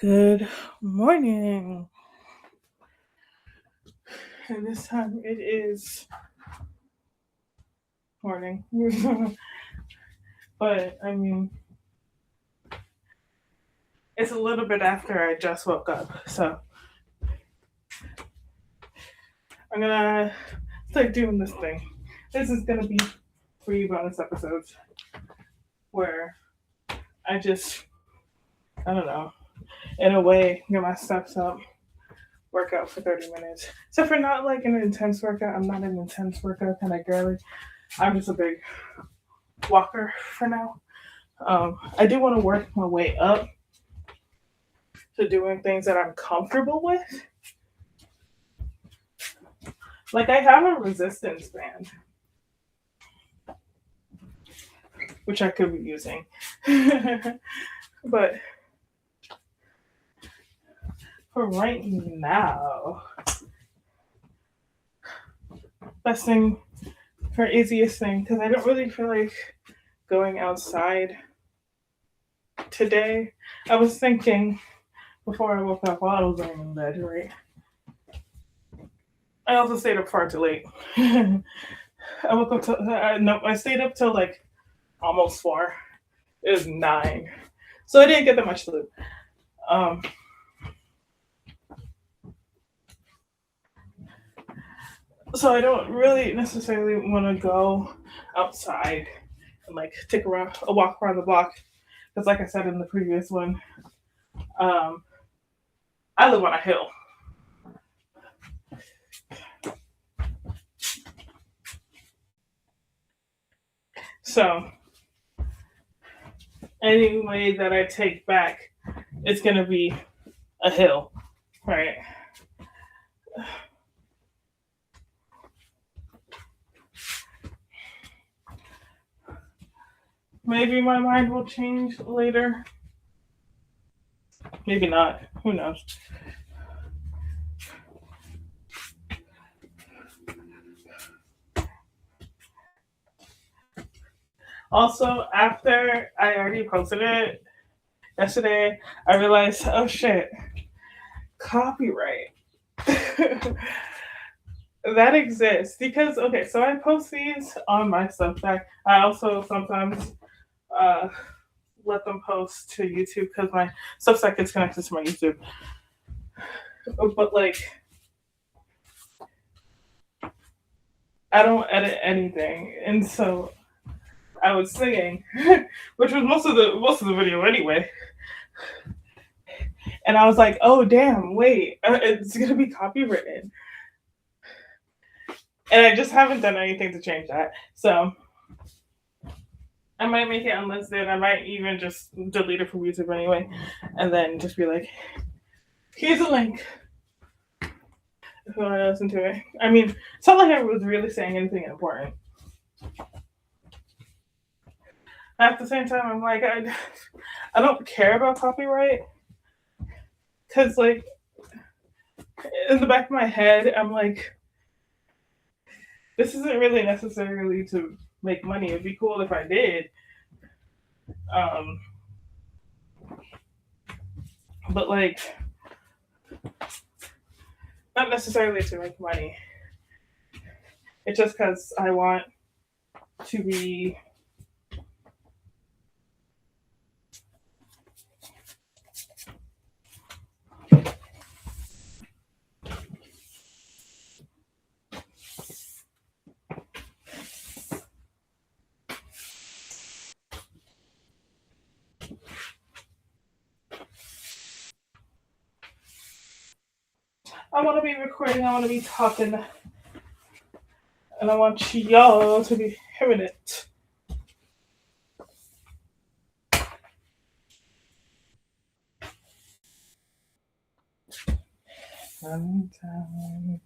Good morning. And this time it is morning. But I mean, it's a little bit after I just woke up. So I'm gonna start doing this thing. This is gonna be 3 bonus episodes where I don't know, in a way, get my steps up, work out for 30 minutes. So for not like an intense workout, I'm not an intense workout kind of girly. I'm just a big walker for now. I do want to work my way up to doing things that I'm comfortable with. Like I have a resistance band, which I could be using. But for right now, best thing for easiest thing, because I don't really feel like going outside today. I was thinking before I woke up while I was laying in bed, right? I also stayed up far too late. I woke up till no, I stayed up till like almost 4. It was 9, so I didn't get that much sleep. Um, so I don't really necessarily want to go outside and like take a walk around the block because, like I said in the previous one, um, I live on a hill, so any way that I take back, it's gonna be a hill, right? Maybe my mind will change later. Maybe not. Who knows? Also, after I already posted it yesterday, I realized, oh shit, copyright. That exists because okay, so I post these on my Substack. I also sometimes uh, let them post to YouTube because my Substack is connected to my YouTube. But like, I don't edit anything, and so I was singing, which was most of the video anyway. And I was like, oh damn, wait, it's gonna be copywritten, and I just haven't done anything to change that. So I might make it unlisted. I might even just delete it from YouTube anyway, and then just be like, here's a link if you want to listen to it. I mean, it's not like I was really saying anything important. At the same time, I'm like, I don't care about copyright because, like, in the back of my head, I'm like, this isn't really necessarily to make money. It'd be cool if I did. Um, but, like, not necessarily to make money. It's just because I want to be. I want to be recording, I want to be talking, and I want y'all to be hearing it. Sometime,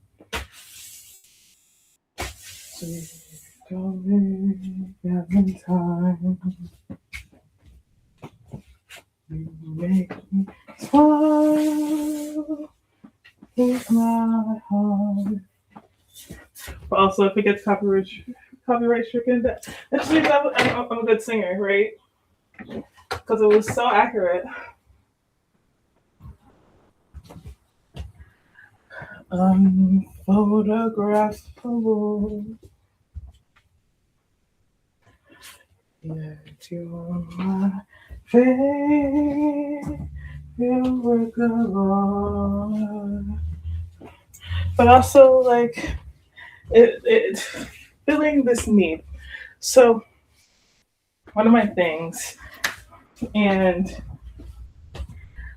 going every time you make me smile with my heart. But also, if it gets copyright stricken, that just means I'm a good singer, right? Because it was so accurate. Unphotographable. Yet you're my favorite work of art. But also, like, it feeling this need. So, one of my things, and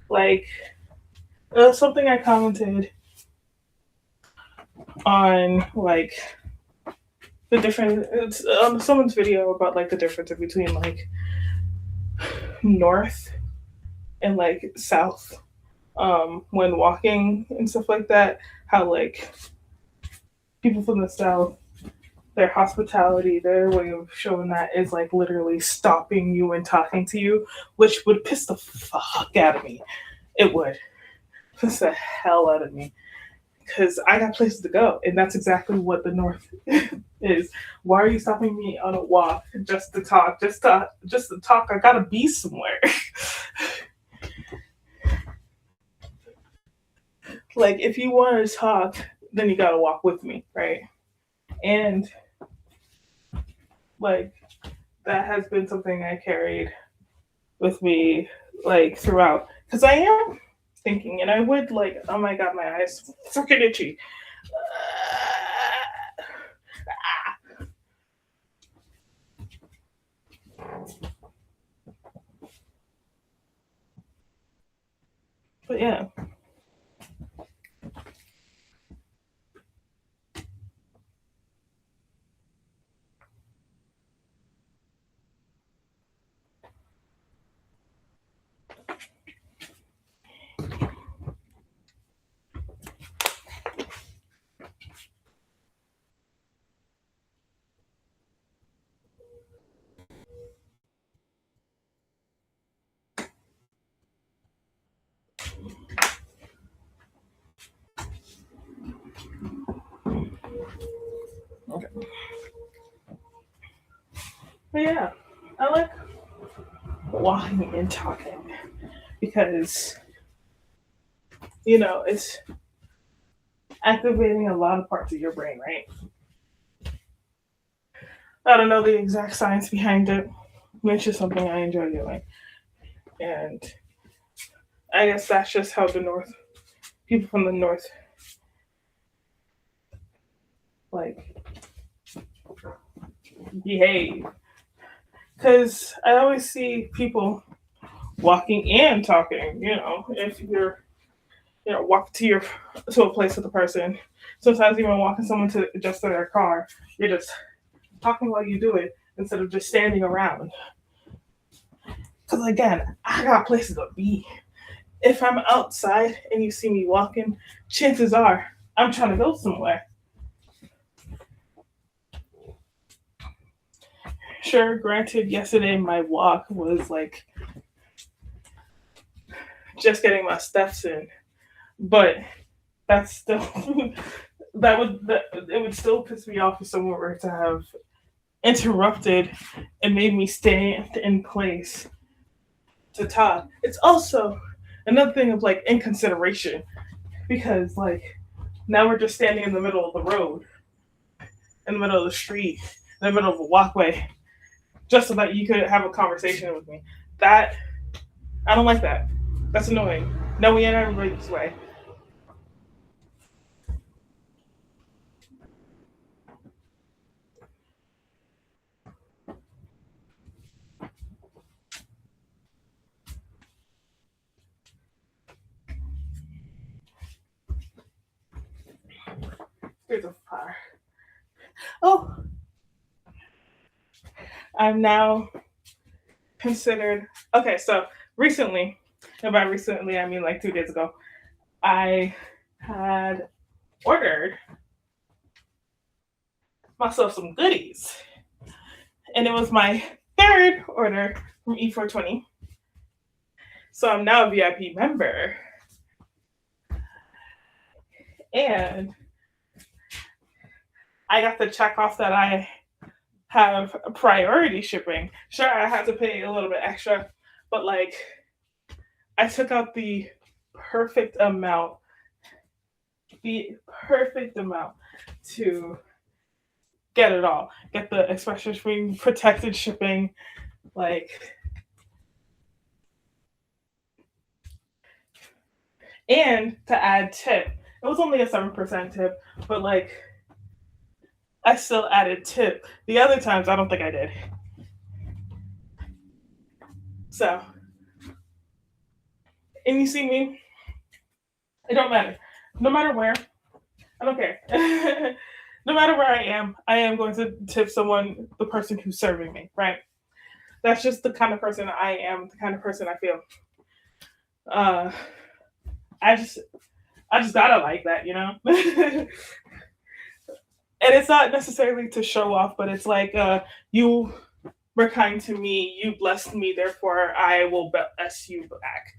like, something I commented on, like, the different, it's on someone's video about, like, the difference between, like, north and, like, south, when walking and stuff like that. How, like, people from the south, their hospitality, their way of showing that is like literally stopping you and talking to you, which would piss the fuck out of me. It would piss the hell out of me because I got places to go, and that's exactly what the North is. Why are you stopping me on a walk just to talk? Just to talk. I gotta be somewhere. Like if you want to talk, then you gotta walk with me, right? And like that has been something I carried with me like throughout because I am thinking and I would like oh my god my eyes freaking itchy. But yeah. Okay. But yeah, I like walking and talking because it's activating a lot of parts of your brain, right? I don't know the exact science behind it. It's just something I enjoy doing, and I guess that's just how the north people from the north like behave. Because I always see people walking and talking. If you're walk to a place with a person, sometimes even walking someone to just to their car, you're just talking while you do it instead of just standing around. Because again, I got places to be. If I'm outside and you see me walking, chances are I'm trying to go somewhere. Sure, granted, yesterday my walk was like just getting my steps in, but that's still it would still piss me off if someone were to have interrupted and made me stand in place to talk. It's also another thing of like inconsideration because like now we're just standing in the middle of the road, in the middle of the street, in the middle of a walkway, just so that you could have a conversation with me. That I don't like that. That's annoying. No, we ain't everybody this way. There's a fire. Oh, I'm now considered okay. So recently, and by recently I mean like 2 days ago, I had ordered myself some goodies, and it was my third order from E420. So I'm now a VIP member, and I got to check off that I have priority shipping. Sure, I had to pay a little bit extra, but like I took out the perfect amount the perfect amount to get it all. Get the express shipping, protected shipping, like, and to add tip. It was only a 7% tip, but like I still added tip. The other times I don't think I did. So, and you see me, it don't matter. No matter where, I don't care. No matter where I am going to tip someone, the person who's serving me, right? That's just the kind of person I am, the kind of person I feel. Uh, I just, I just gotta like that, you know. And it's not necessarily to show off, but it's like you were kind to me, you blessed me, therefore I will bless you back.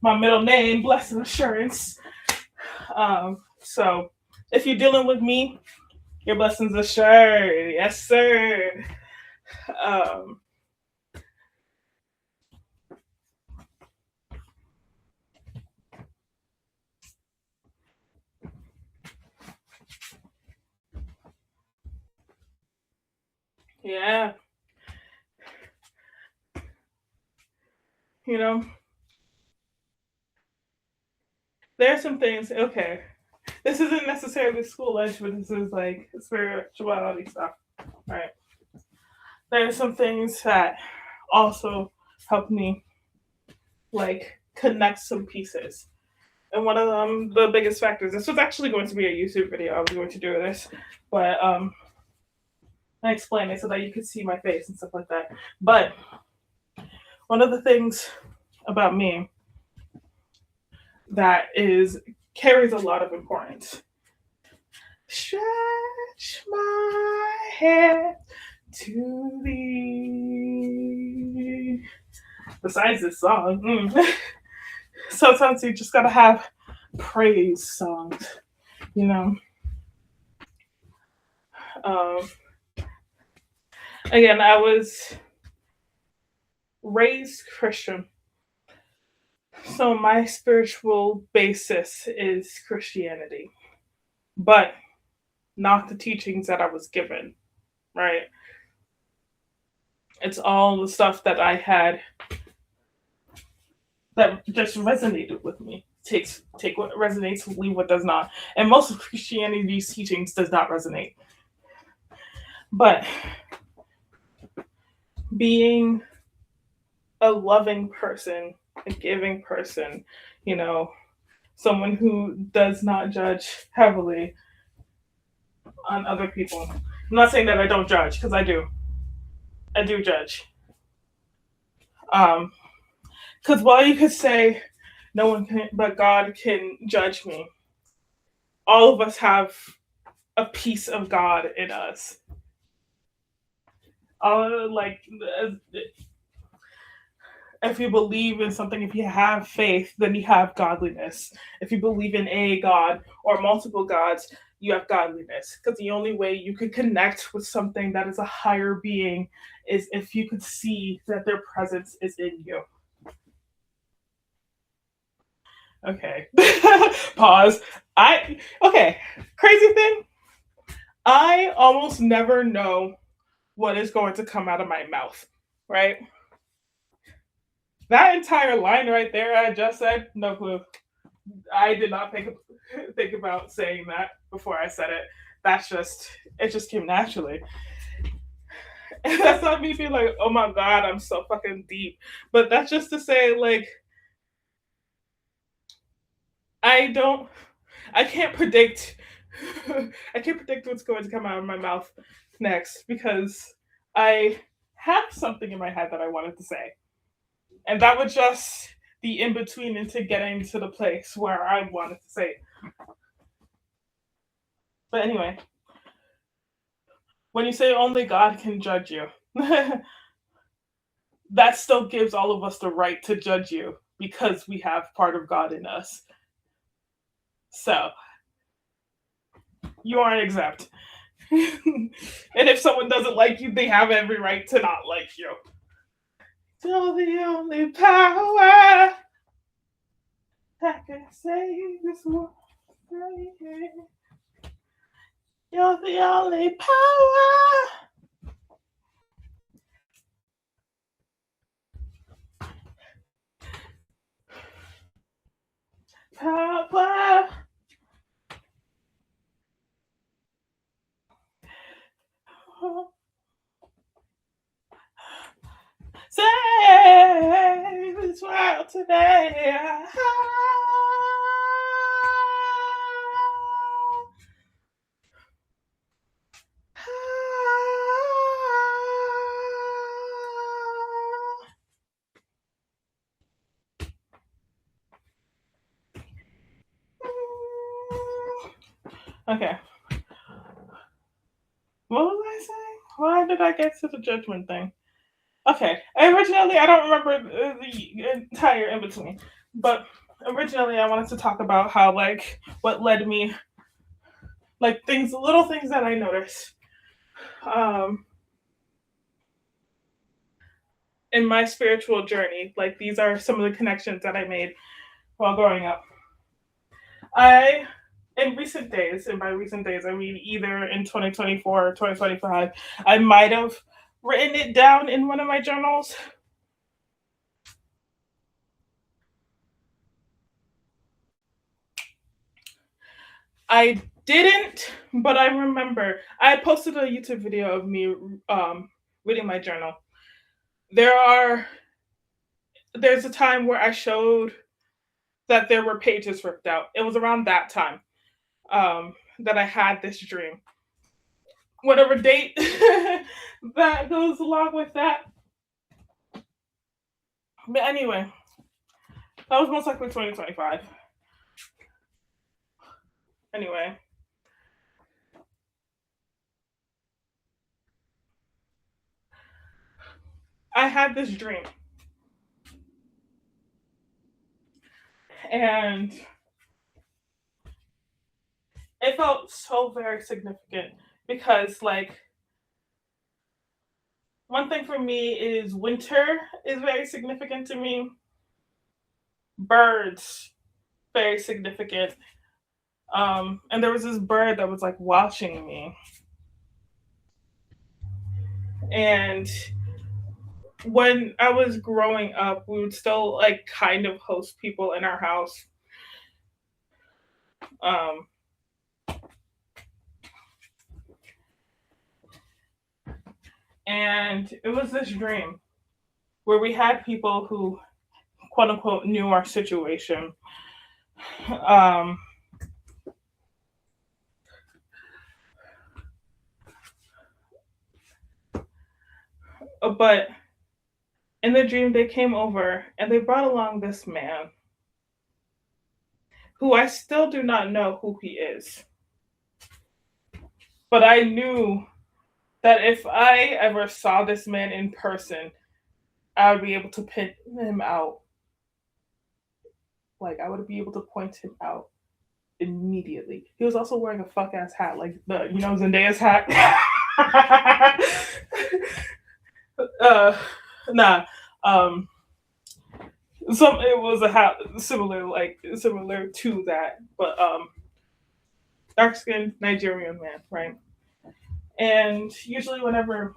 My middle name, Blessed Assurance. So if you're dealing with me, your blessings assured. Yes, sir. Um, yeah, you know, there are some things, okay, this isn't necessarily school lunch, but this is like spirituality stuff, right? There are some things that also help me like connect some pieces. And one of them, the biggest factors, this was actually going to be a YouTube video I was going to do this, but I explained it so that you could see my face and stuff like that. But one of the things about me that is carries a lot of importance. Stretch my hand to thee. Besides this song, sometimes you just gotta have praise songs, you know. Um, Again, I was raised Christian, so my spiritual basis is Christianity, but not the teachings that I was given, right? It's all the stuff that I had that just resonated with me. Take what resonates, leave what does not. And most of Christianity's teachings does not resonate. But being a loving person, a giving person, you know, someone who does not judge heavily on other people. I'm not saying that I don't judge, because I do. I do judge. Because while you could say no one can, but God can judge me, all of us have a piece of God in us. Like, if you believe in something, if you have faith, then you have godliness. If you believe in a God or multiple gods, you have godliness. Because the only way you can connect with something that is a higher being is if you could see that their presence is in you. Okay. Pause. Okay. Crazy thing. I almost never know what is going to come out of my mouth, right? That entire line right there I just said, no clue. I did not think about saying that before I said it. It just came naturally. And that's not me being like, oh my God, I'm so fucking deep. But that's just to say, like, I can't predict I can't predict what's going to come out of my mouth next because I have something in my head that I wanted to say. And that would just be in between into getting to the place where I wanted to say it. But anyway, when you say only God can judge you, that still gives all of us the right to judge you because we have part of God in us. So, you aren't exempt. And if someone doesn't like you, they have every right to not like you. You're the only power I can say this one. You're the only power. Power. Save this world today. Okay. What was I saying? Why did I get to the judgment thing? Okay. Originally, I don't remember the entire in between, but originally, I wanted to talk about how, like, what led me, like, things, little things that I noticed um, in my spiritual journey. Like, these are some of the connections that I made while growing up. I in recent days, and by recent days, I mean either in 2024 or 2025, I might have written it down in one of my journals. I didn't, but I remember I posted a YouTube video of me reading my journal. There's a time where I showed that there were pages ripped out. It was around that time that I had this dream. Whatever date that goes along with that. But anyway, that was most likely 2025. Anyway. I had this dream. And it felt so very significant because, like, one thing for me is winter is very significant to me. Birds, very significant. And there was this bird that was like watching me. And when I was growing up, we would still like kind of host people in our house. Um, and it was this dream where we had people who, quote unquote, knew our situation. Um, but in the dream, they came over and they brought along this man who I still do not know who he is. But I knew that if I ever saw this man in person, I would be able to pin him out. Like, I would be able to point him out immediately. He was also wearing a fuck ass hat, like Zendaya's hat. uh, nah. It was a hat similar to that, but dark skinned Nigerian man, right? And usually whenever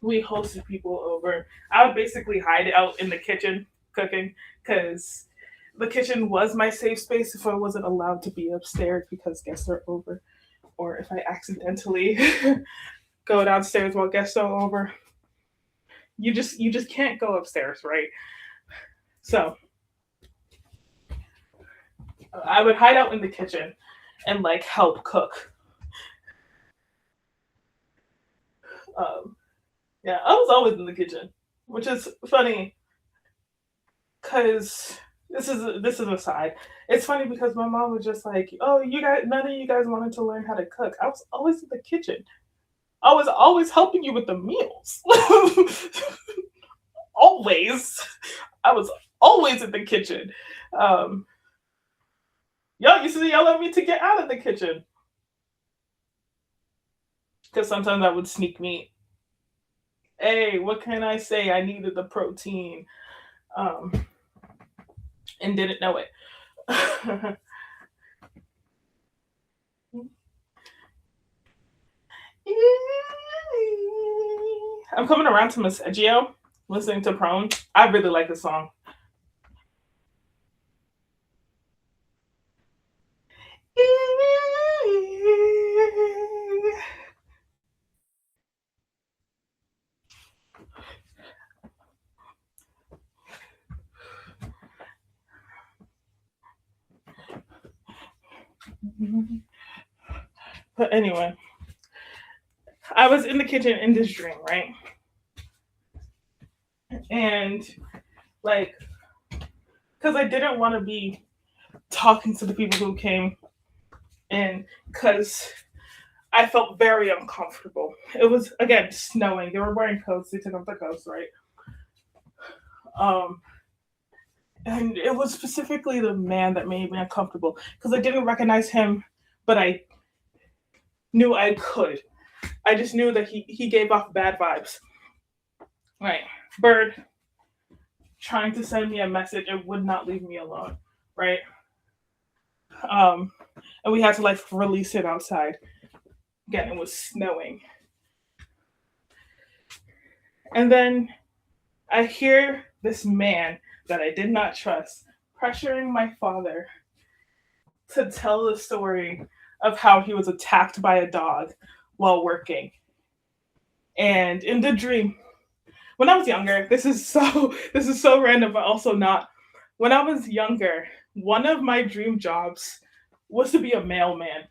we hosted people over, I would basically hide out in the kitchen cooking because the kitchen was my safe space if I wasn't allowed to be upstairs because guests are over, or if I accidentally go downstairs while guests are over. You just can't go upstairs, right? So I would hide out in the kitchen and like help cook. Yeah, I was always in the kitchen, which is funny because this is a side. It's funny because my mom was just like, "Oh, you guys, none of you guys wanted to learn how to cook." I was always in the kitchen. I was always helping you with the meals. Always, I was always in the kitchen. Um, Y'all used to yell at me to get out of the kitchen because sometimes I would sneak meat. Hey, what can I say? I needed the protein, and didn't know it. I'm coming around to Miss Edgio, listening to Prone. I really like the song. But anyway, I was in the kitchen in this dream, right? And like, because I didn't want to be talking to the people who came in, because I felt very uncomfortable. It was again snowing. They were wearing coats. They took off their coats, right? Um, and it was specifically the man that made me uncomfortable because I didn't recognize him, but I knew I could. I just knew that he gave off bad vibes. Right, Bird trying to send me a message and would not leave me alone. Right, um, and we had to like release it outside. Again, it was snowing, and then I hear this man that I did not trust pressuring my father to tell the story of how he was attacked by a dog while working. And in the dream, when I was younger, this is so random, but also not. When I was younger, one of my dream jobs was to be a mailman,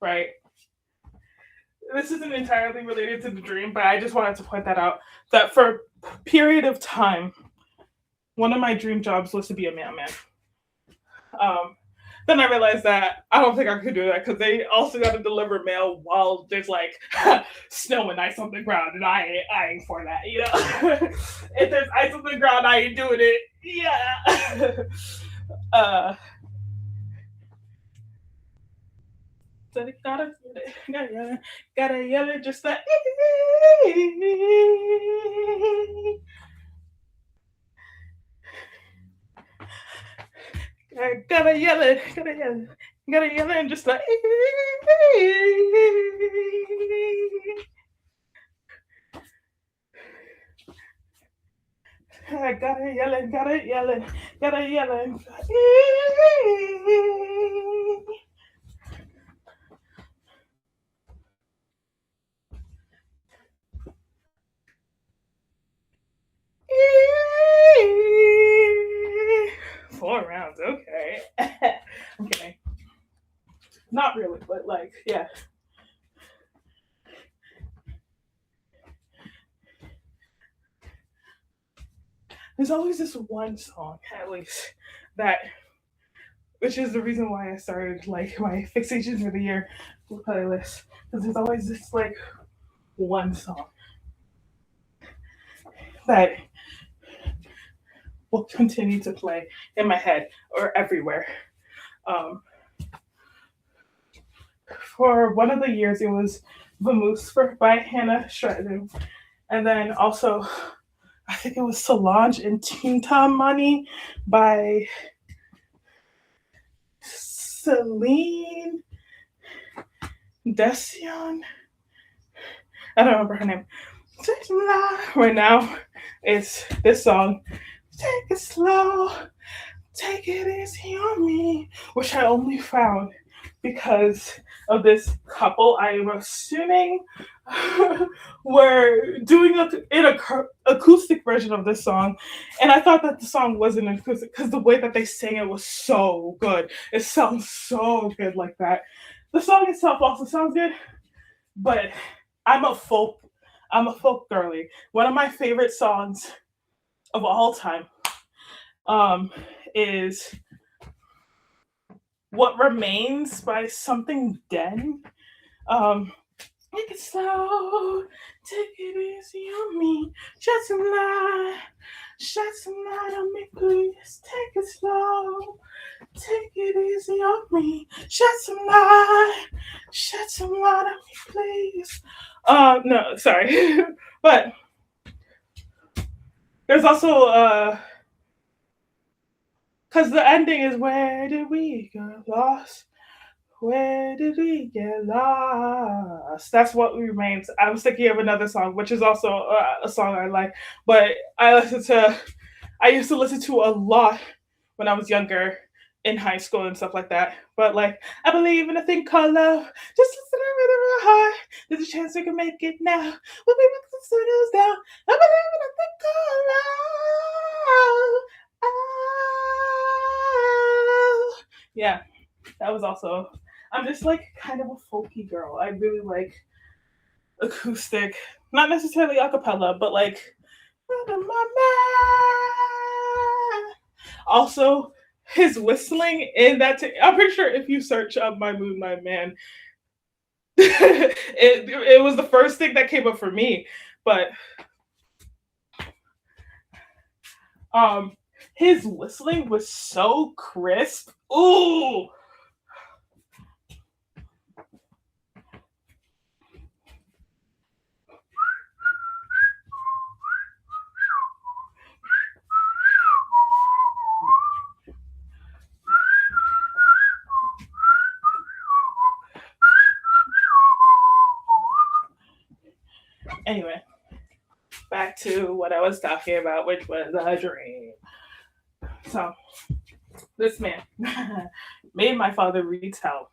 right? This isn't entirely related to the dream, but I just wanted to point that out. That for a period of time, one of my dream jobs was to be a mailman. Um, then I realized that I don't think I could do that because they also got to deliver mail while there's like snow and ice on the ground, and I ain't for that, you know. If there's ice on the ground, I ain't doing it. Yeah. uh, so gotta yell it just like. I gotta yell it, gotta yell it, and just like. I gotta yell it, gotta yell it, gotta yell it. Four rounds, okay. I'm kidding. Not really, but like, yeah. There's always this one song, at least, that, which is the reason why I started like my fixations for the year playlist, because there's always this like one song that will continue to play in my head or everywhere. Um, for one of the years, it was Vamoose by Hannah Stratton, and then also I think it was Solange and Tinta Money by Celine Desion. I don't remember her name. Right now, it's this song. Take it slow, take it easy on me, which I only found because of this couple. I'm assuming were doing an acoustic version of this song, and I thought that the song wasn't acoustic because the way that they sang it was so good. It sounds so good like that. The song itself also sounds good, but I'm a folk. I'm a folk girly. One of my favorite songs of all time um, is "What Remains" by Something Dead. Um, Take it slow, take it easy on me. Shed some light on me, please. Take it slow, take it easy on me. Shed some light on me, please. No, sorry, but there's also Because the ending is, where did we get lost? Where did we get lost? That's what remains. I was thinking of another song, which is also a song I like, but I used to listen to a lot when I was younger in high school and stuff like that. But like, I believe in a thing called love. Just listen to it with my heart. There's a chance we can make it now. We'll be with the sun goes down. I believe in a thing called love. Oh. Yeah, that was also. I'm just like kind of a folky girl. I really like acoustic, not necessarily a cappella, but like also his whistling in that. I'm pretty sure if you search up "My Moon, My Man," it was the first thing that came up for me. But his whistling was so crisp. Ooh. Anyway, back to what I was talking about, which was a dream. So, this man made my father retell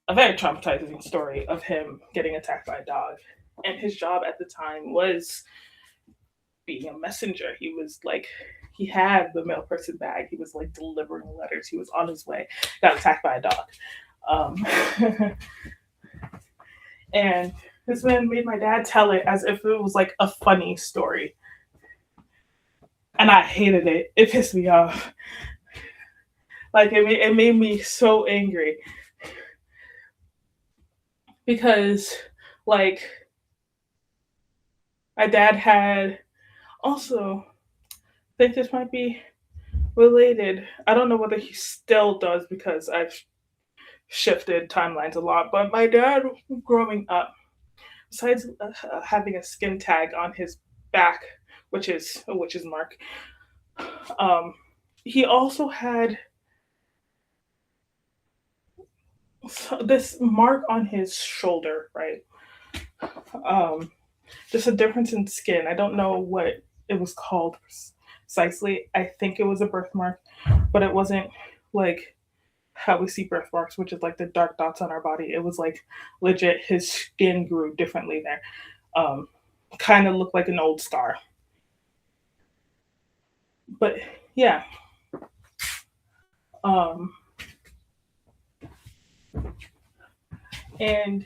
a very traumatizing story of him getting attacked by a dog. And his job at the time was being a messenger. He was like, he had the mail person bag. He was like delivering letters. He was on his way, got attacked by a dog. Um, and this man made my dad tell it as if it was like a funny story. And I hated it. It pissed me off. Like it made me so angry because like my dad had also, I think this might be related. I don't know whether he still does because I've shifted timelines a lot. But my dad, growing up, besides having a skin tag on his back, which is a witch's mark, he also had this mark on his shoulder, right? Um, just a difference in skin. I don't know what it was called precisely. I think it was a birthmark, but it wasn't like how we see birthmarks, which is like the dark dots on our body. It was like legit his skin grew differently there. Um, kind of looked like an old star. But yeah. Um, and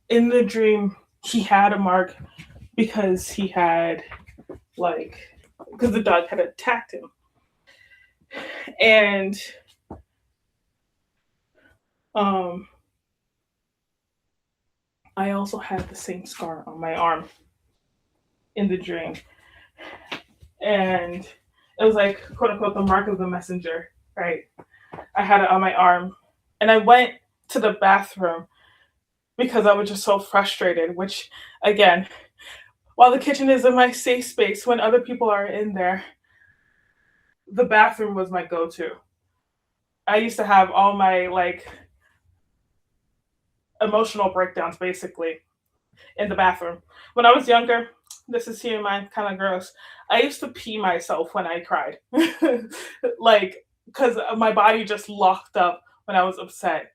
in the dream, he had a mark because he had like because the dog had attacked him. And um I also had the same scar on my arm in the dream. And it was like quote unquote the mark of the messenger, right? I had it on my arm. And I went to the bathroom because I was just so frustrated, which again, while the kitchen is in my safe space, when other people are in there, the bathroom was my go-to. I used to have all my like emotional breakdowns basically in the bathroom. When I was younger, this is TMI, kind of gross. I used to pee myself when I cried, like because my body just locked up when I was upset.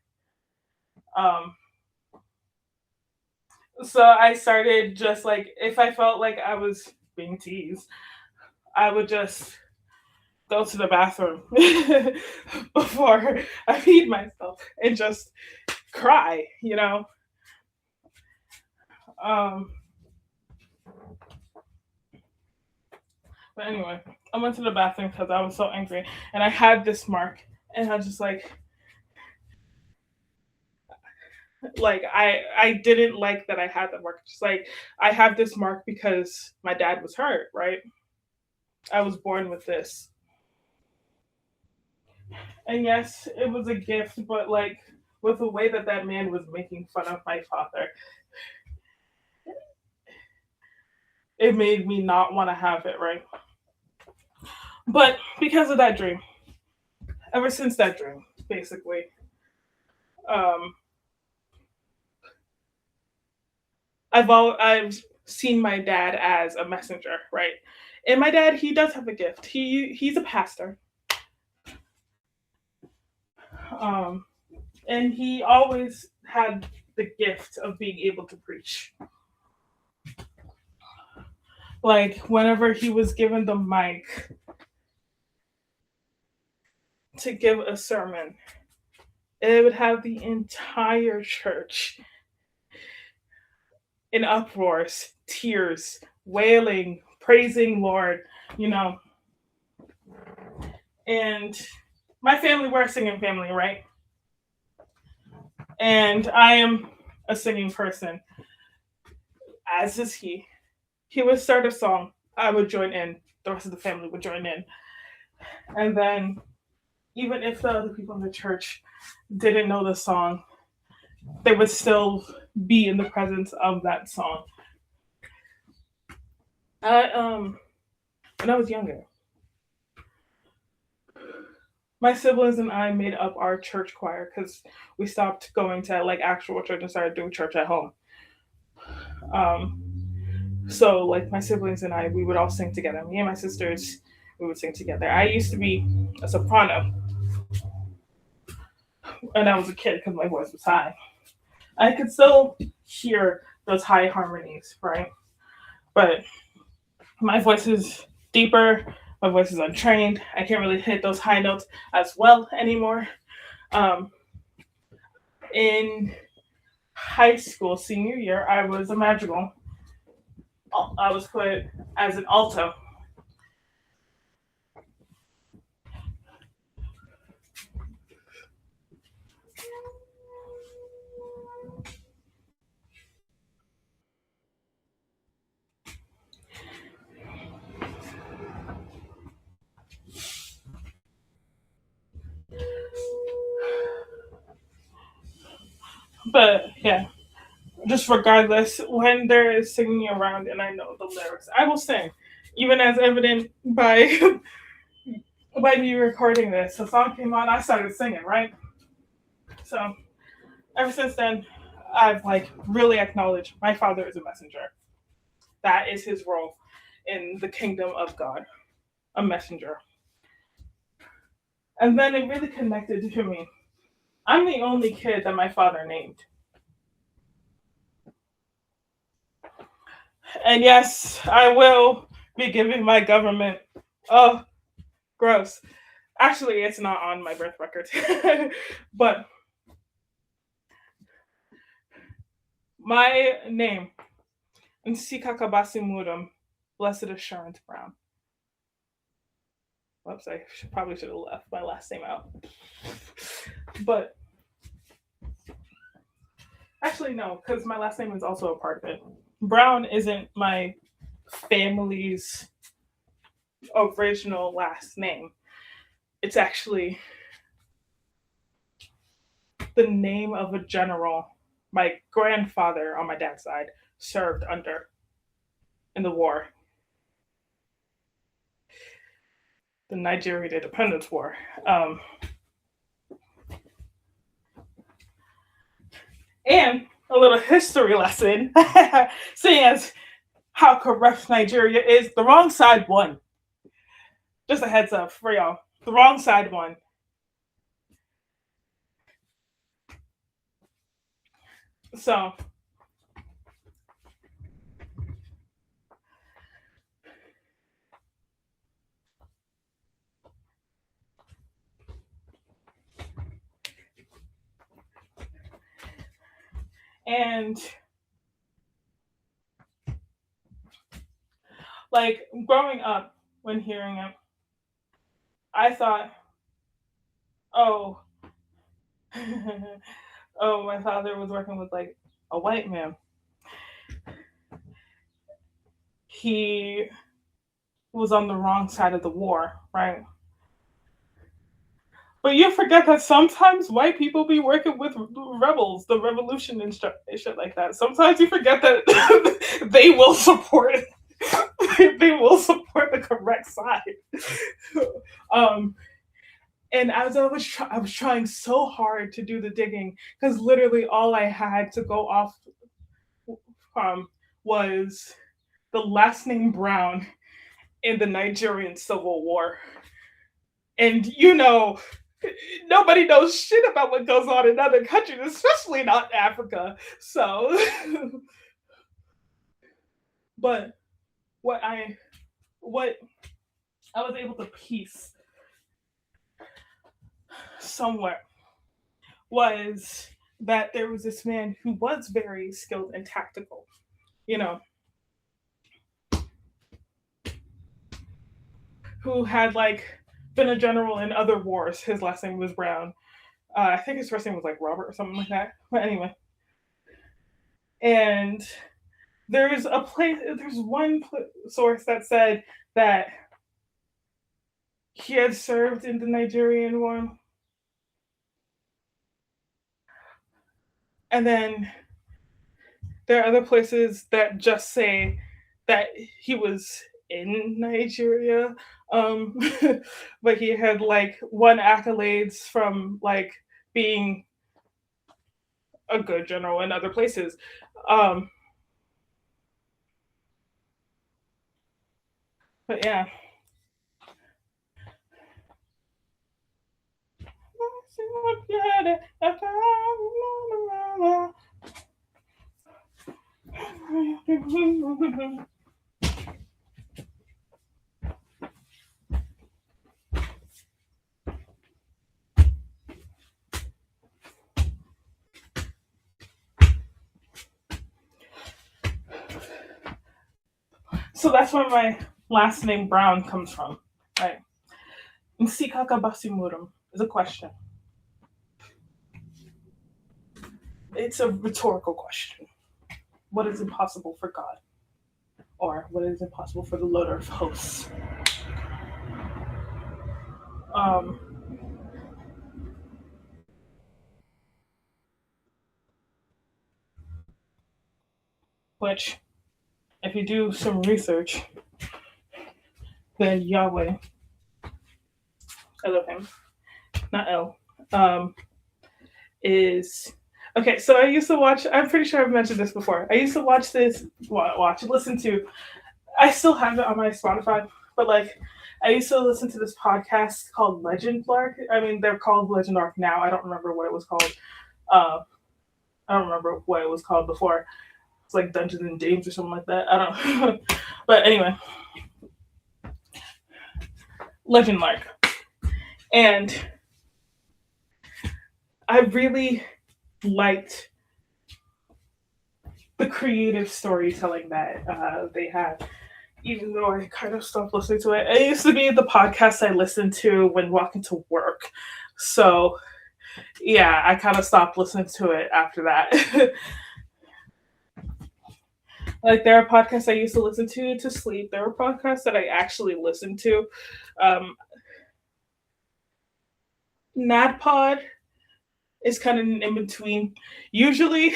Um, so I started just like if I felt like I was being teased, I would just go to the bathroom before I feed myself and just cry, you know. Um, but anyway, I went to the bathroom because I was so angry, and I had this mark, and I was just like I didn't like that I had that mark. Just like I have this mark because my dad was hurt, right? I was born with this, and yes, it was a gift, but like with the way that that man was making fun of my father, it made me not want to have it, right? But because of that dream, ever since that dream, basically, um, I've seen my dad as a messenger, right? And my dad, he does have a gift. He's a pastor, um, and he always had the gift of being able to preach. Like whenever he was given the mic to give a sermon, it would have the entire church in uproars, tears, wailing, praising Lord, you know. And my family, we're a singing family, right? And I am a singing person, as is he. He would start a song, I would join in, the rest of the family would join in. And then, even if the other people in the church didn't know the song, they would still be in the presence of that song. When I was younger, my siblings and I made up our church choir because we stopped going to like actual church and started doing church at home. Um, so like my siblings and I, we would all sing together. Me and my sisters, we would sing together. I used to be a soprano, and I was a kid because my voice was high. I could still hear those high harmonies, right? But my voice is deeper. My voice is untrained. I can't really hit those high notes as well anymore. Um, in high school, senior year, I was a madrigal. I was put as an alto. But yeah, just regardless, when there is singing around and I know the lyrics, I will sing. Even as evident by by me recording this, the song came on, I started singing, right? So ever since then, I've like really acknowledged my father is a messenger. That is his role in the kingdom of God, a messenger. And then it really connected to me. I'm the only kid that my father named. And yes, I will be giving my government. Oh, gross. Actually, it's not on my birth record. But my name, Nsikakabasi Mudum, Blessed Assurance Brown. Whoops, probably should have left my last name out. But actually, no, because my last name is also a part of it. Brown isn't my family's original last name. It's actually the name of a general my grandfather on my dad's side served under in the war, the Nigerian Independence War. And a little history lesson, seeing as how corrupt Nigeria is, the wrong side won. Just a heads up for y'all. The wrong side won. So and like growing up when hearing it, I thought, oh, oh, my father was working with like a white man. He was on the wrong side of the war, right? But you forget that sometimes white people be working with rebels, the revolution and shit like that. Sometimes you forget that they will support. They will support support the correct side. um, and as I was trying so hard to do the digging because literally all I had to go off from was the last name Brown in the Nigerian Civil War. And nobody knows shit about what goes on in other countries, especially not Africa. So, but what I what I was able to piece somewhere was that there was this man who was very skilled and tactical, you know, who had like been a general in other wars. His last name was Brown. I think his first name was like Robert or something like that. But anyway, and there's one source that said that he had served in the Nigerian war. And then there are other places that just say that he was in Nigeria, but he had like won accolades from like being a good general in other places. But yeah. So that's where my last name Brown comes from, right? Nsikaka Basimurum is a question. It's a rhetorical question. What is impossible for God? Or what is impossible for the Lord of hosts? Which, if you do some research, then Yahweh, Elohim, not El, is okay. So I used to watch. I'm pretty sure I've mentioned this before. I used to listen to. I still have it on my Spotify, but like I used to listen to this podcast called Legend Lark. I mean, they're called Legend Lark now. I don't remember what it was called. I don't remember what it was called before. It's like Dungeons and Dames or something like that. I don't know. But anyway, Legend Lark. And I really liked the creative storytelling that they had, even though I kind of stopped listening to it. It used to be the podcast I listened to when walking to work. So, yeah, I kind of stopped listening to it after that. Like, there are podcasts I used to listen to sleep. There were podcasts that I actually listened to. NADPOD is kind of in between. Usually,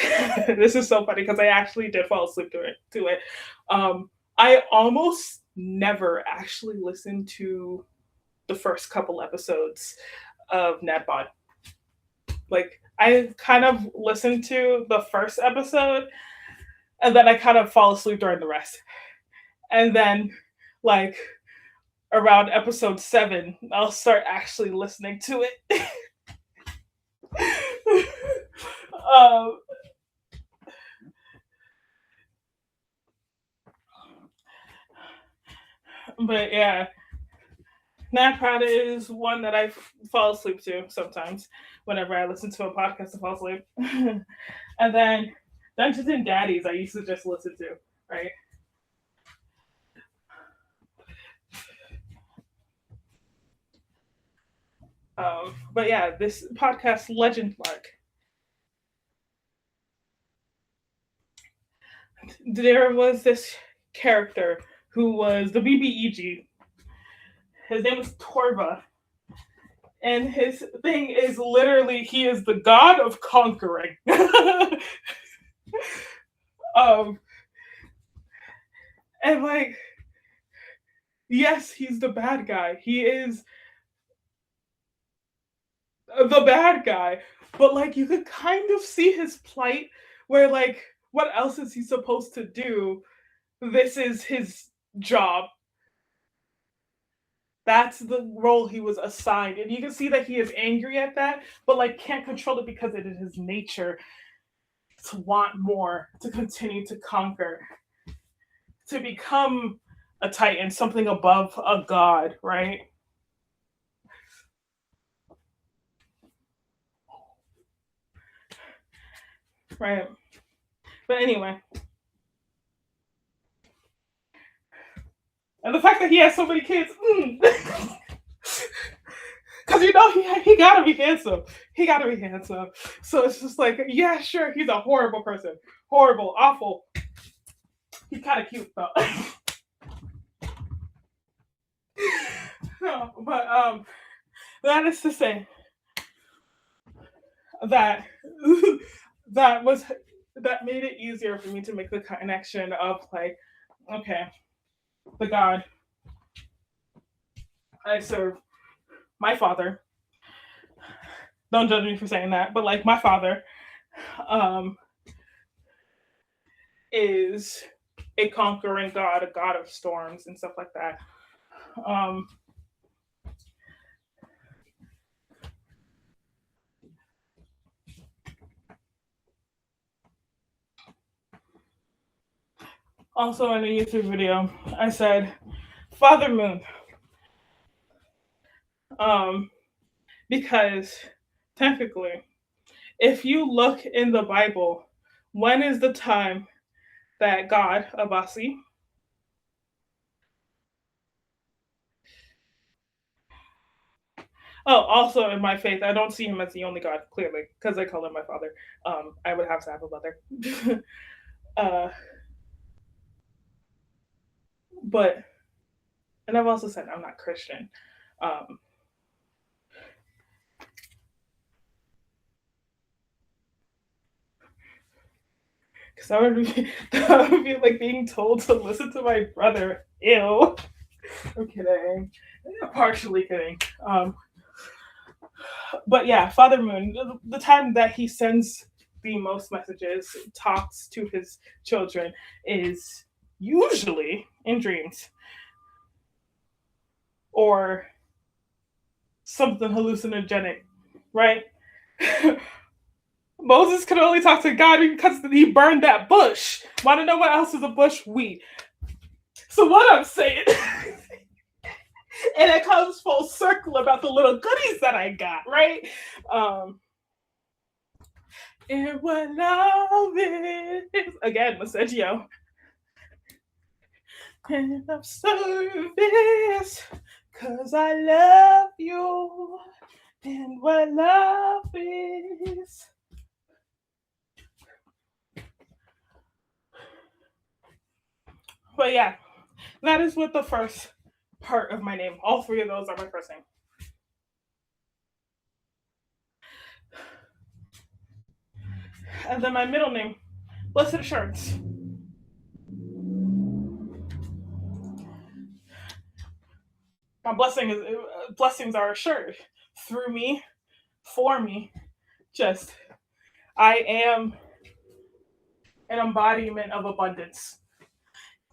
this is so funny because I actually did fall asleep to it. I almost never actually listened to the first couple episodes of NADPOD. Like, I kind of listened to the first episode, and then I kind of fall asleep during the rest. And then, like, around episode 7, I'll start actually listening to it. But yeah, NADPOD is one that I fall asleep to sometimes whenever I listen to a podcast to fall asleep. And then Dungeons and Daddies I used to just listen to, right? But yeah, this podcast, Legend Lark. There was this character who was the BBEG. His name was Torva. And his thing is literally, he is the god of conquering. And like, Yes, he's the bad guy. He is the bad guy. But like you could kind of see his plight where like what else is he supposed to do? This is his job. That's the role he was assigned. And you can see that he is angry at that, but like can't control it because it is his nature to want more, to continue to conquer, to become a titan, something above a god, right? Right. But anyway, and the fact that he has so many kids, because you know he gotta be handsome. He gotta be handsome. So it's just like, yeah, sure, he's a horrible person, horrible, awful. He's kind of cute though. No, but that is to say that that was that made it easier for me to make the connection of like, okay, the God I serve, my father. Don't judge me for saying that, but like my father, um, is a conquering God, a God of storms and stuff like that. Um, Also in a YouTube video, I said, Father Moon, um, because technically, if you look in the Bible, when is the time that God, Abasi, oh, also in my faith, I don't see him as the only God, clearly, because I call him my father. I would have to have a mother. uh, but, and I've also said I'm not Christian. Um, because that would be like being told to listen to my brother. Ew. I'm kidding. Partially kidding. But yeah, Father Moon, the time that he sends the most messages, talks to his children, is usually in dreams or something hallucinogenic, right? Moses could only talk to God because he burned that bush. Want to know what else is a bush? Weed. So what I'm saying, and it comes full circle about the little goodies that I got, right? And what love is, again, Masegio. And of service, cause I love you, and what love is. But yeah, that is what the first part of my name. All three of those are my first name. And then my middle name, Blessed Assurance. My blessings are assured through me, for me. Just I am an embodiment of abundance.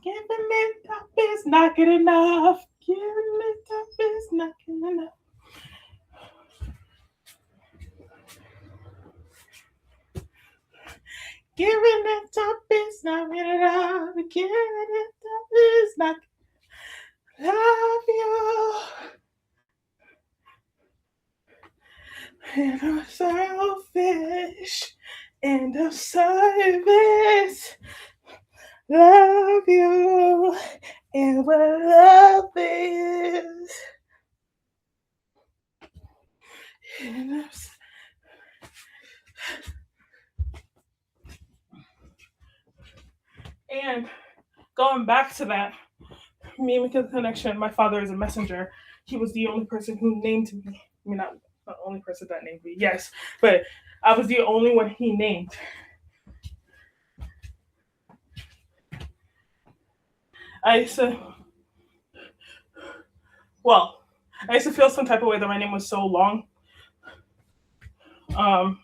Giving it up is not good enough. Giving it up is not good enough. Giving it up is not good enough. Giving it up is not. Love you. And I'm selfish. And of service. Love you. And what love is. And And going back to that, me making the connection, my father is a messenger. He was the only person who named me. I mean, not the only person that named me, yes, but I was the only one he named. I said, Well, I used to feel some type of way that my name was so long. Um,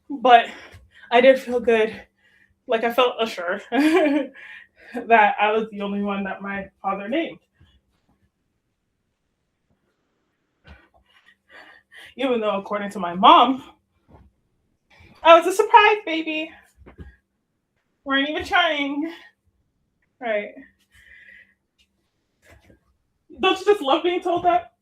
but I did feel good. Like I felt assured that I was the only one that my father named. Even though, according to my mom, I was a surprise baby. Weren't even trying. Right. Don't you just love being told that?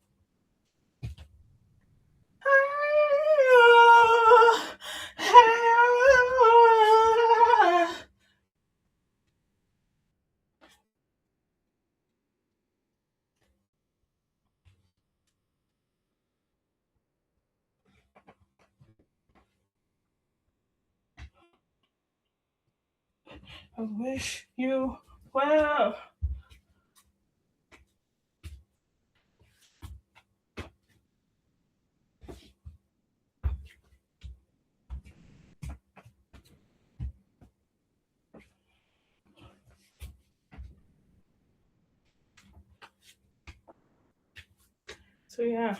I wish you well. So yeah,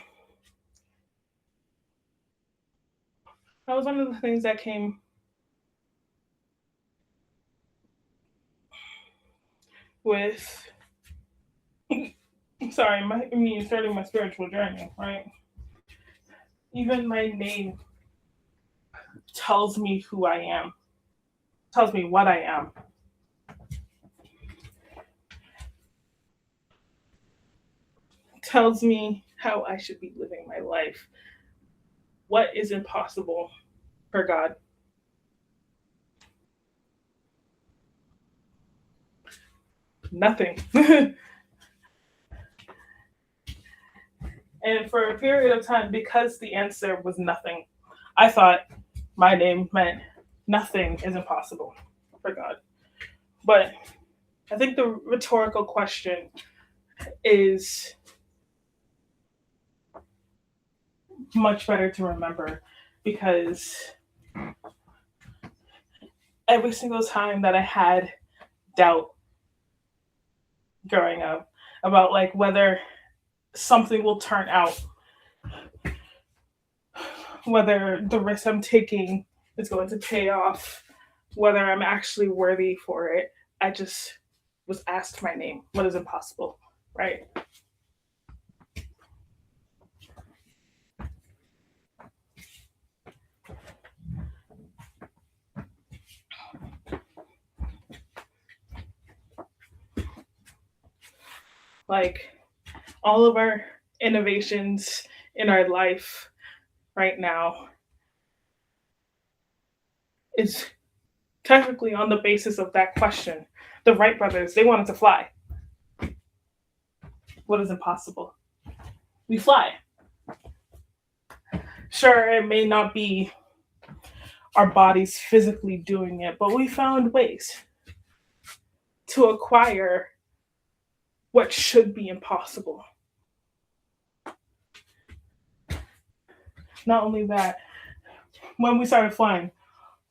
that was one of the things that came with sorry, me starting my spiritual journey, right? Even my name tells me who I am, tells me what I am, tells me how I should be living my life, what is impossible for God. Nothing. And for a period of time, because the answer was nothing, I thought my name meant nothing is impossible for God. But I think the rhetorical question is much better to remember because every single time that I had doubt growing up about like whether something will turn out, whether the risk I'm taking is going to pay off, whether I'm actually worthy for it, I just was asked my name. What is impossible, right? Like all of our innovations in our life right now is technically on the basis of that question. The Wright brothers, they wanted to fly. What is impossible? We fly. Sure, it may not be our bodies physically doing it, but we found ways to acquire what should be impossible. Not only that, when we started flying,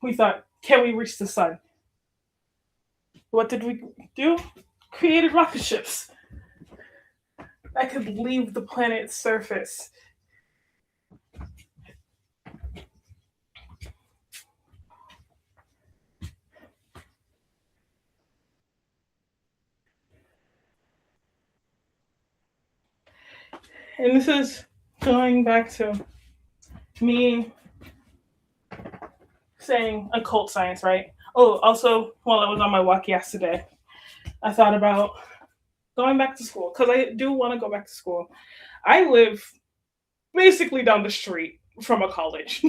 we thought, can we reach the sun? What did we do? Created rocket ships that could leave the planet's surface. And this is going back to me saying occult science, right? Oh, also, while I was on my walk yesterday, I thought about going back to school because I do want to go back to school. I live basically down the street from a college.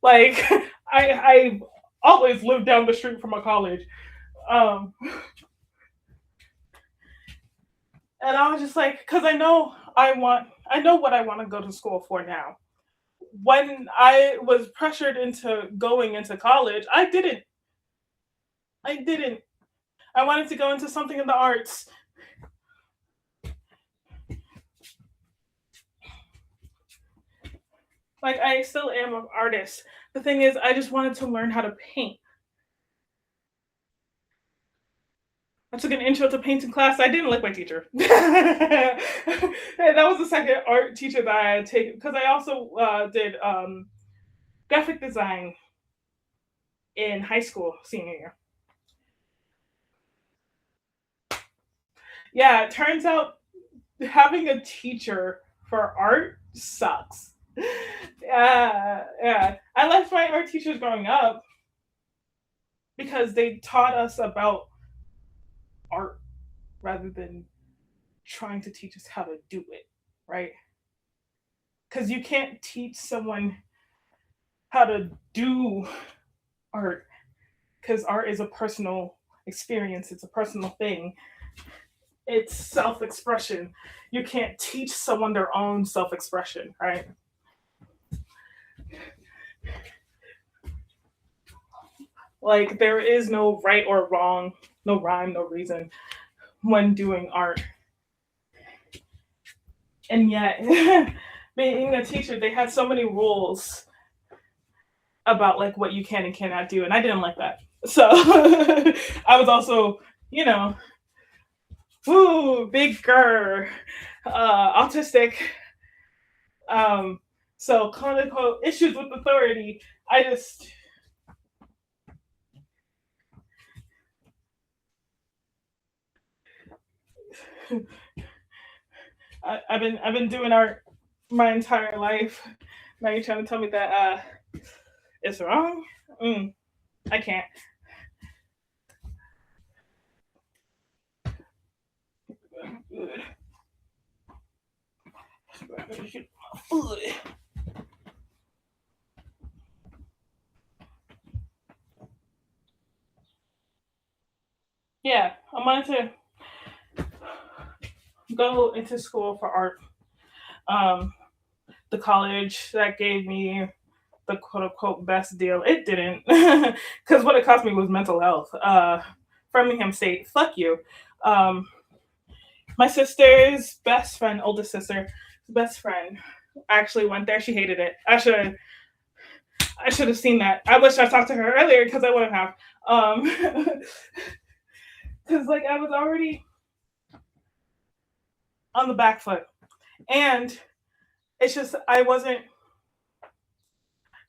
Like, I always lived down the street from a college. Um, and I was just like, because I know what I want to go to school for now. When I was pressured into going into college, I didn't. I wanted to go into something in the arts. Like I still am an artist. The thing is, I just wanted to learn how to paint. I took an intro to painting class. I didn't like my teacher. And that was the second art teacher that I had taken because I also did graphic design in high school, senior year. Yeah, it turns out having a teacher for art sucks. Yeah, yeah. I liked my art teachers growing up because they taught us about art rather than trying to teach us how to do it, right? Because you can't teach someone how to do art because art is a personal experience, it's a personal thing, it's self expression. You can't teach someone their own self expression, right? Like, there is no right or wrong, no rhyme, no reason when doing art. And yet, being a teacher, they had so many rules about like what you can and cannot do, and I didn't like that. So I was also, you know, big girl, autistic. Um, so quote unquote issues with authority. I just I've been doing art my entire life. Now you're trying to tell me that it's wrong? Mm, I can't. Good. Yeah, I wanted to go into school for art. Um, the college that gave me the quote unquote best deal. It didn't, because what it cost me was mental health. Framingham State, fuck you. Um, my sister's best friend, oldest sister, best friend, actually went there. She hated it. I should have seen that. I wish I talked to her earlier because I wouldn't have. Because like I was already on the back foot, and it's just I wasn't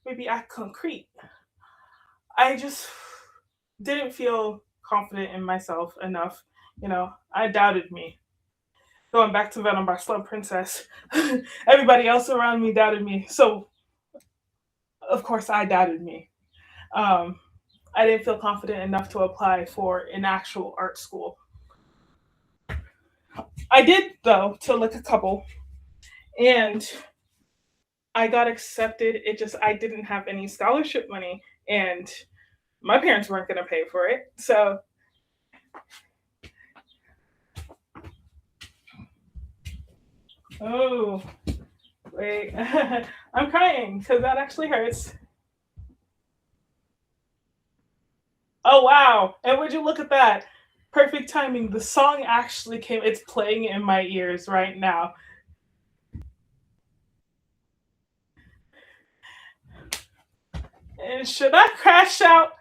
maybe at concrete. I just didn't feel confident in myself enough. I doubted me. Going back to Venom by Slum Princess, everybody else around me doubted me. So, of course, I doubted me. Um, I didn't feel confident enough to apply for an actual art school. I did, though, to like a couple, and I got accepted. It just, I didn't have any scholarship money, and my parents weren't going to pay for it. So, oh, wait. I'm crying because that actually hurts. Oh, wow. And would you look at that? Perfect timing. The song actually came, it's playing in my ears right now. And should I crash out?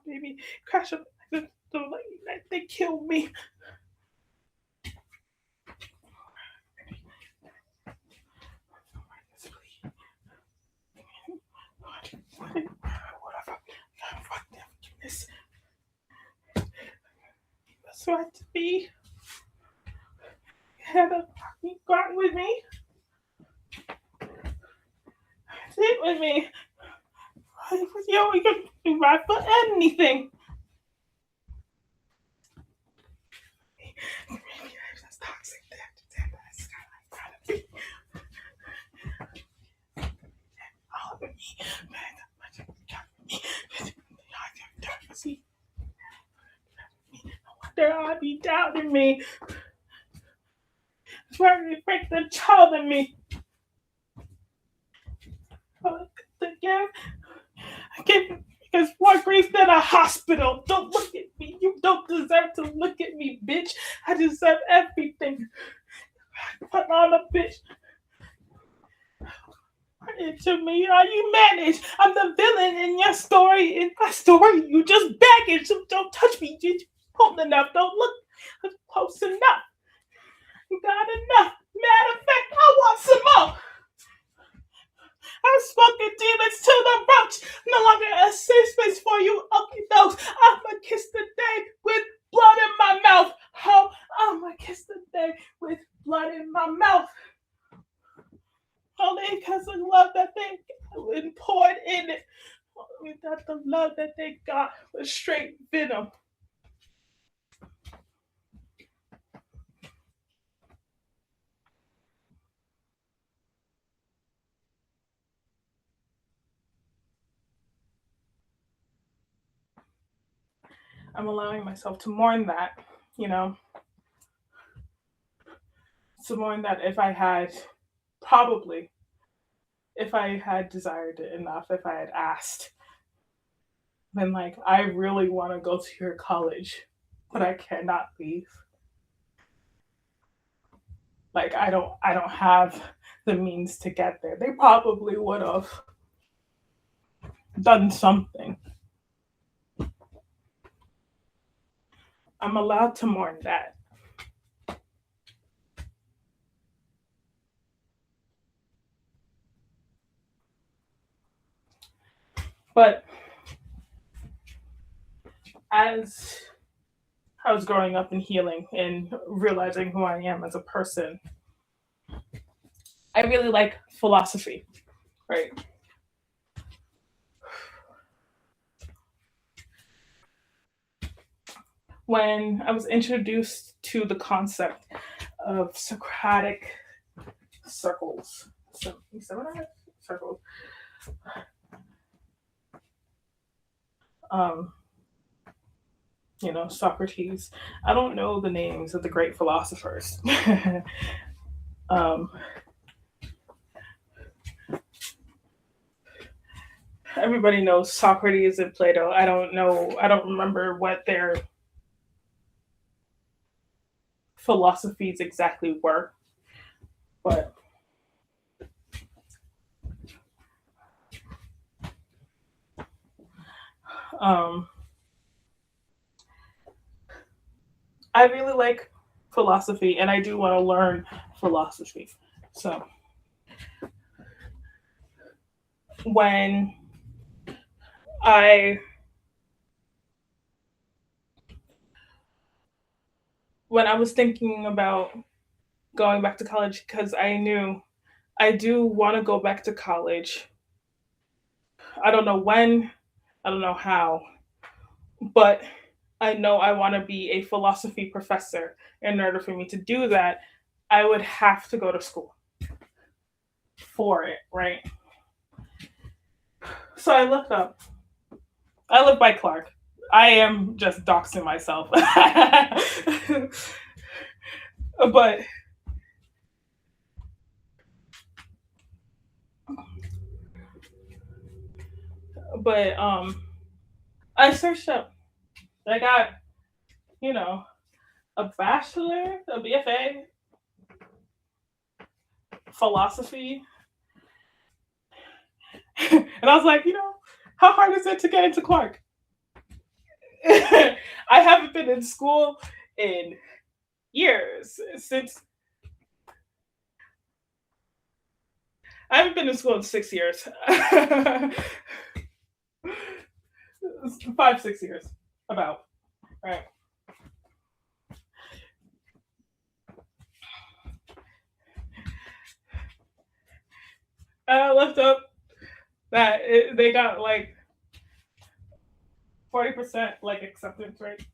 Baby, crash up. They killed me. That's right to be. Had a fucking gone with me. Sit with me. Yo, you can be right for anything. That's toxic. All of me. See, their eye be doubting me. Trying to break the child in me. Yeah, I can't because more grief than a hospital. Don't look at me. You don't deserve to look at me, bitch. I deserve everything. Put on a bitch. Into me, are you managed? I'm the villain in your story. In my story, you just baggage. So don't touch me. You hold enough. Don't look close enough. You got enough. Matter of fact, I want some more. I've spoken demons to the roach. No longer a safe space for you. Okay, those. I'ma kiss the day with blood in my mouth. Oh, I'ma kiss the day with blood in my mouth. Only because of love that they poured in it. Only that the love that they got was straight venom. I'm allowing myself to mourn that, you know, to mourn that if I had desired it enough, if I had asked, then like I really want to go to your college, but I cannot leave. Like I don't have the means to get there. They probably would have done something. I'm allowed to mourn that. But as I was growing up and healing and realizing who I am as a person, I really like philosophy, right? When I was introduced to the concept of Socratic circles, circles, um, Socrates. I don't know the names of the great philosophers. um, Everybody knows Socrates and Plato. I don't know. I don't remember what their philosophies exactly were, but um, I really like philosophy, and I do want to learn philosophy. So when I when I was thinking about going back to college because I knew I do want to go back to college. I don't know when, I don't know how, but I know I want to be a philosophy professor. In order for me to do that, I would have to go to school for it, right? So I looked up. I live by Clark. I am just doxing myself. but but I searched up. I got, you know, a bachelor, a BFA, philosophy. And I was like, how hard is it to get into Clark? I haven't been in school in years since I haven't been in school in 6 years. 5, 6 years, about, right? I looked up that they got like 40% like acceptance rate.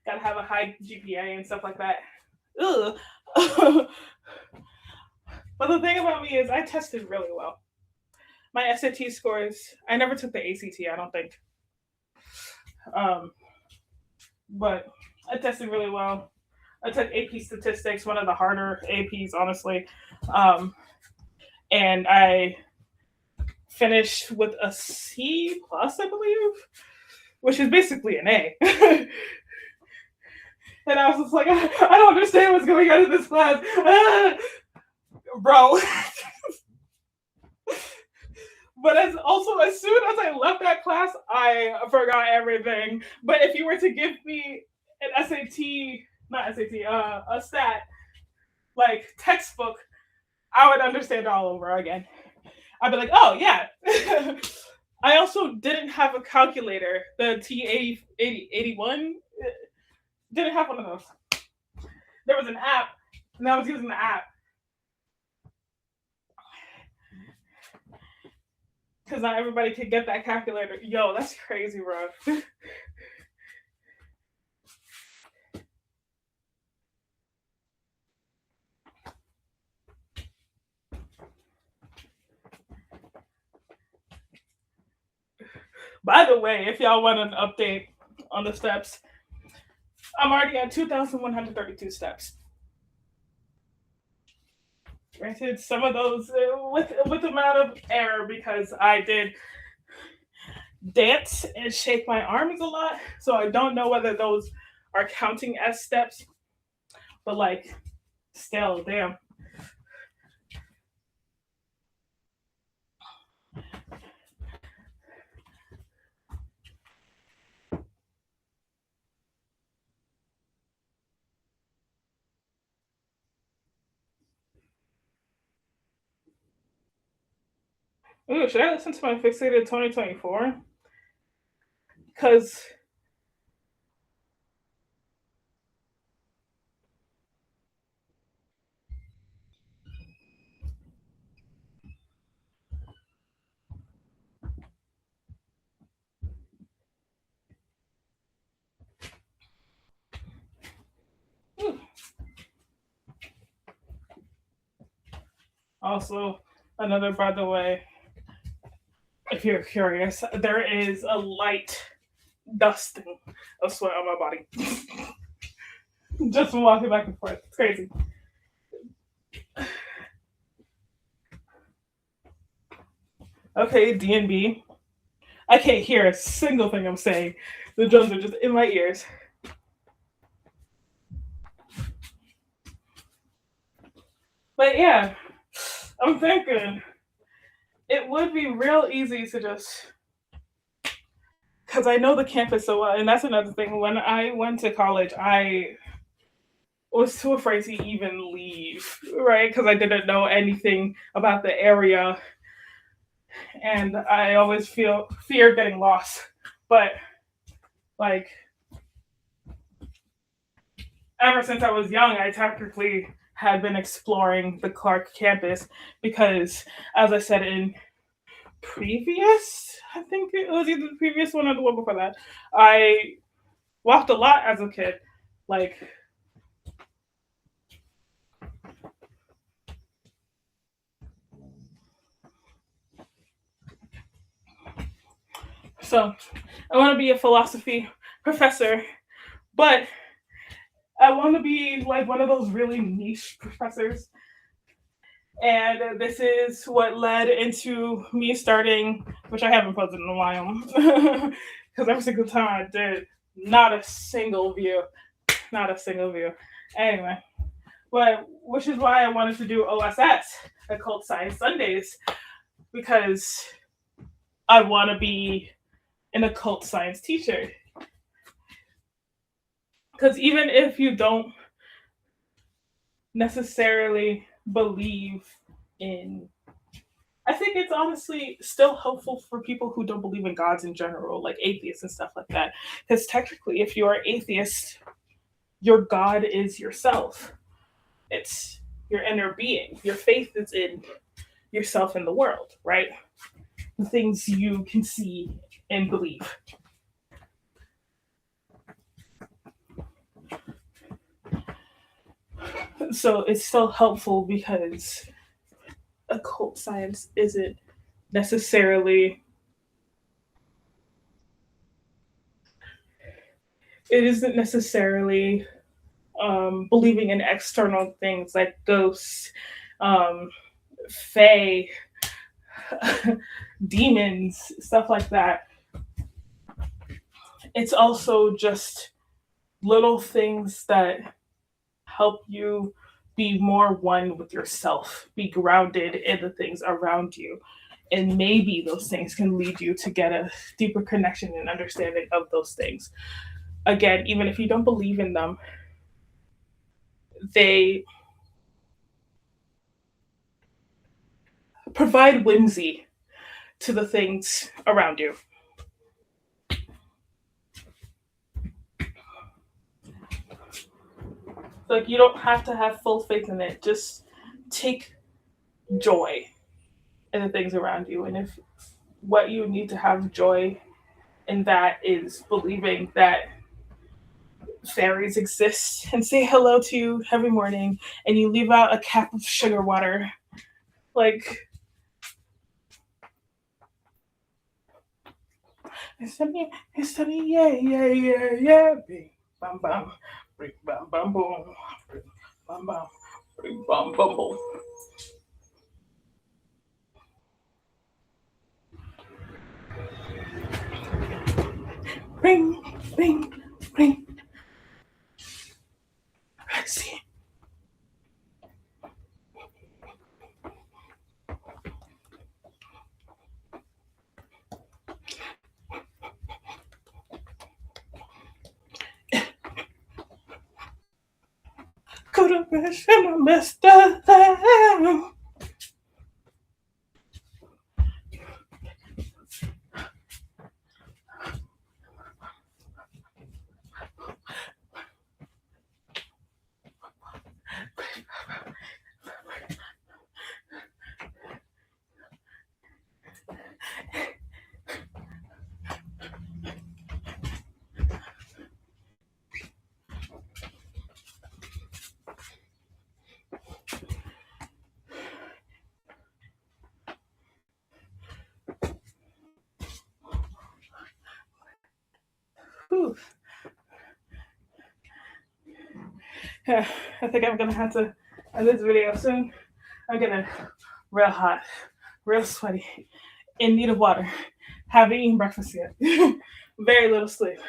Gotta have a high GPA and stuff like that. Ugh. But the thing about me is I tested really well. My SAT scores, I never took the ACT, I don't think. Um, but I tested really well. I took AP statistics, one of the harder APs, honestly, um, and I finished with a C plus, I believe, which is basically an A. And I was just like, I don't understand what's going on in this class, bro. But as soon as I left that class, I forgot everything. But if you were to give me an SAT, not SAT, a stat like textbook, I would understand all over again. I'd be like, oh yeah. I also didn't have a calculator. The T8081 didn't have one of those. There was an app, and I was using the app because not everybody could get that calculator. Yo, that's crazy, bro. By the way, if y'all want an update on the steps, I'm already at 2,132 steps. Granted, some of those with amount of error because I did dance and shake my arms a lot, so I don't know whether those are counting as steps. But like, still, damn. Ooh, should I listen to my Fixated 2024? Because also, another, by the way, if you're curious, there is a light dusting of sweat on my body. Just from walking back and forth. It's crazy. Okay, DNB. I can't hear a single thing I'm saying. The drums are just in my ears. But yeah, I'm thinking it would be real easy to just because I know the campus so well, and that's another thing. When I went to college, I was too afraid to even leave, right? Because I didn't know anything about the area, and I always feel fear getting lost. But like ever since I was young, I technically had been exploring the Clark campus because, as I said in previous, I think it was either the previous one or the one before that, I walked a lot as a kid. Like, so I want to be a philosophy professor, but I want to be like one of those really niche professors. And this is what led into me starting, which I haven't posted in a while, because every single time I did, not a single view, not a single view. Anyway, but which is why I wanted to do OSS, Occult Science Sundays, because I want to be an occult science teacher. Because even if you don't necessarily believe in, I think it's honestly still helpful for people who don't believe in gods in general, like atheists and stuff like that. Because technically, if you're atheist, your God is yourself. It's your inner being. Your faith is in yourself and the world, right? The things you can see and believe. So it's still helpful because occult science isn't necessarily it isn't necessarily believing in external things like ghosts, um, fae, demons, stuff like that. It's also just little things that help you be more one with yourself, be grounded in the things around you. And maybe those things can lead you to get a deeper connection and understanding of those things. Again, even if you don't believe in them, they provide whimsy to the things around you. Like, you don't have to have full faith in it. Just take joy in the things around you. And if what you need to have joy in that is believing that fairies exist and say hello to you every morning and you leave out a cap of sugar water, like, it's sunny, yeah, yeah, yeah, yeah. Bing, bam, bam, bing, bam, bam, boom, bing, bam, bam, bing, bam, bam, boom. Ring, ring, ring. I see. Could have been my Mr. Lamb. Whew. Yeah, I think I'm gonna have to end this video soon. I'm getting real hot, real sweaty, in need of water. Haven't eaten breakfast yet. Very little sleep.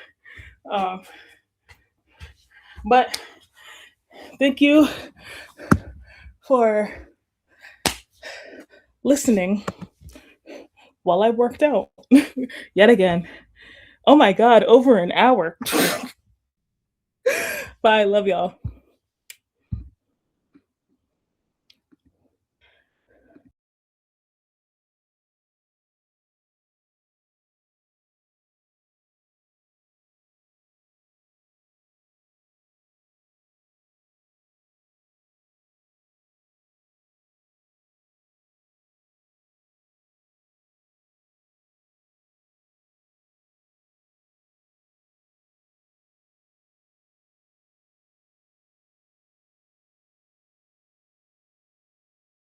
Um, but thank you for listening while I worked out yet again. Oh my God, over an hour. Bye. Love y'all.